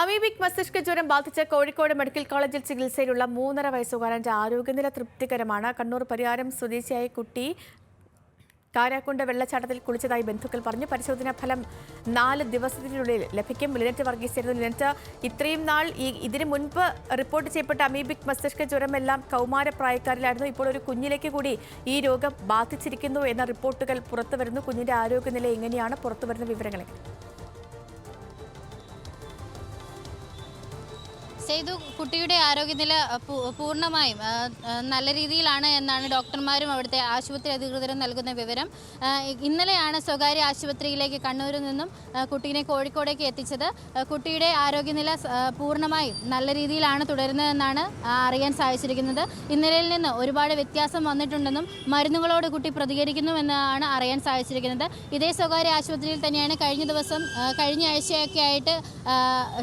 Amoebic മസ്തിഷ്ക ജ്വരം ബാധിച്ച കോഴിക്കോട് മെഡിക്കൽ കോളേജിൽ ചികിത്സയിലുള്ള 3.5 വയസ്സുകാരന്റെ ആരോഗ്യനില തൃപ്തികരമാണ്. കണ്ണൂർ പരിയാരം സ്വദേശിയായ കുട്ടി കാരാക്കുണ്ട് വെള്ളച്ചാട്ടത്തിൽ കുളിച്ചതായി ബന്ധുക്കൾ പറഞ്ഞു. പരിശോധനാ ഫലം 4 ദിവസത്തിനുള്ളിൽ ലഭിക്കും. ലിനറ്റ് വർഗീസായിരുന്നു. ലിനറ്റ്, ഇത്രയും നാൾ ഇതിനു മുൻപ് റിപ്പോർട്ട് ചെയ്യപ്പെട്ട അമീബിക് മസ്തിഷ്ക ജ്വരമെല്ലാം കൗമാരപ്രായക്കാരിലായിരുന്നു. ഇപ്പോൾ ഒരു കുഞ്ഞിലേക്ക് കൂടി ഈ രോഗം ബാധിച്ചിരിക്കുന്നു എന്ന റിപ്പോർട്ടുകൾ പുറത്തുവരുന്നു. കുഞ്ഞിന്റെ ആരോഗ്യനില എങ്ങനെയാണ്? പുറത്തുവരുന്ന വിവരങ്ങൾ? സേതു, കുട്ടിയുടെ ആരോഗ്യനില പൂർണ്ണമായും നല്ല രീതിയിലാണ് എന്നാണ് ഡോക്ടർമാരും അവിടുത്തെ ആശുപത്രി അധികൃതരും നൽകുന്ന വിവരം. ഇന്നലെയാണ് സ്വകാര്യ ആശുപത്രിയിലേക്ക് കണ്ണൂരിൽ നിന്നും കുട്ടീനെ കോഴിക്കോടേക്ക് എത്തിച്ചത്. കുട്ടിയുടെ ആരോഗ്യനില പൂർണ്ണമായും നല്ല രീതിയിലാണ് തുടരുന്നതെന്നാണ് അറിയാൻ സാധിച്ചിരിക്കുന്നത്. ഇന്നലെയിൽ നിന്ന് ഒരുപാട് വ്യത്യാസം വന്നിട്ടുണ്ടെന്നും മരുന്നുകളോട് കുട്ടി പ്രതികരിക്കുന്നുവെന്നാണ് അറിയാൻ സാധിച്ചിരിക്കുന്നത്. ഇതേ സ്വകാര്യ ആശുപത്രിയിൽ തന്നെയാണ് കഴിഞ്ഞ ആഴ്ചയൊക്കെ ആയിട്ട്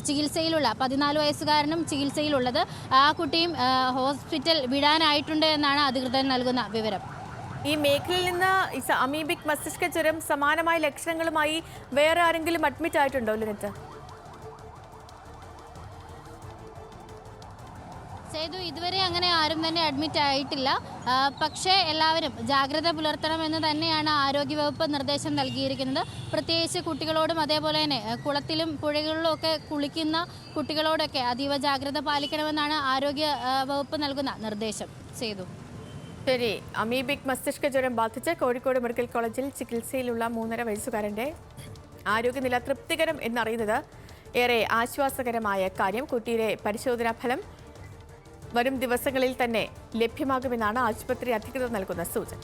ചികിത്സയിലുള്ള 14 വയസ്സുകാരനും ചികിത്സയിലുള്ളത്. ആ കുട്ടിയും ഹോസ്പിറ്റൽ വിടാനായിട്ടുണ്ട് എന്നാണ് അധികൃതർ നൽകുന്ന വിവരം. ഈ മേഖലയിൽ നിന്ന് അമീബിക് മസ്തിഷ്ക ജ്വരം സമാനമായ ലക്ഷണങ്ങളുമായി വേറെ ആരെങ്കിലും അഡ്മിറ്റ് ആയിട്ടുണ്ടോ ലിനറ്റ്? സേതു, ഇതുവരെ അങ്ങനെ ആരും തന്നെ അഡ്മിറ്റ് ആയിട്ടില്ല. പക്ഷേ എല്ലാവരും ജാഗ്രത പുലർത്തണമെന്ന് തന്നെയാണ് ആരോഗ്യവകുപ്പ് നിർദ്ദേശം നൽകിയിരിക്കുന്നത്. പ്രത്യേകിച്ച് കുട്ടികളോടും അതേപോലെ തന്നെ കുളത്തിലും പുഴകളിലും ഒക്കെ കുളിക്കുന്ന കുട്ടികളോടൊക്കെ അതീവ ജാഗ്രത പാലിക്കണമെന്നാണ് ആരോഗ്യ വകുപ്പ് നൽകുന്ന നിർദ്ദേശം. സേതു, ശരി. അമീബിക് മസ്തിഷ്ക ജ്വരം ബാധിച്ച് കോഴിക്കോട് മെഡിക്കൽ കോളേജിൽ ചികിത്സയിലുള്ള 3.5 വയസ്സുകാരന്റെ ആരോഗ്യനില തൃപ്തികരം എന്നറിയുന്നത് ഏറെ ആശ്വാസകരമായ കാര്യം. കുട്ടിയുടെ പരിശോധനാ ഫലം വരും ദിവസങ്ങളിൽ തന്നെ ലഭ്യമാകുമെന്നാണ് ആശുപത്രി അധികൃതർ നൽകുന്ന സൂചന.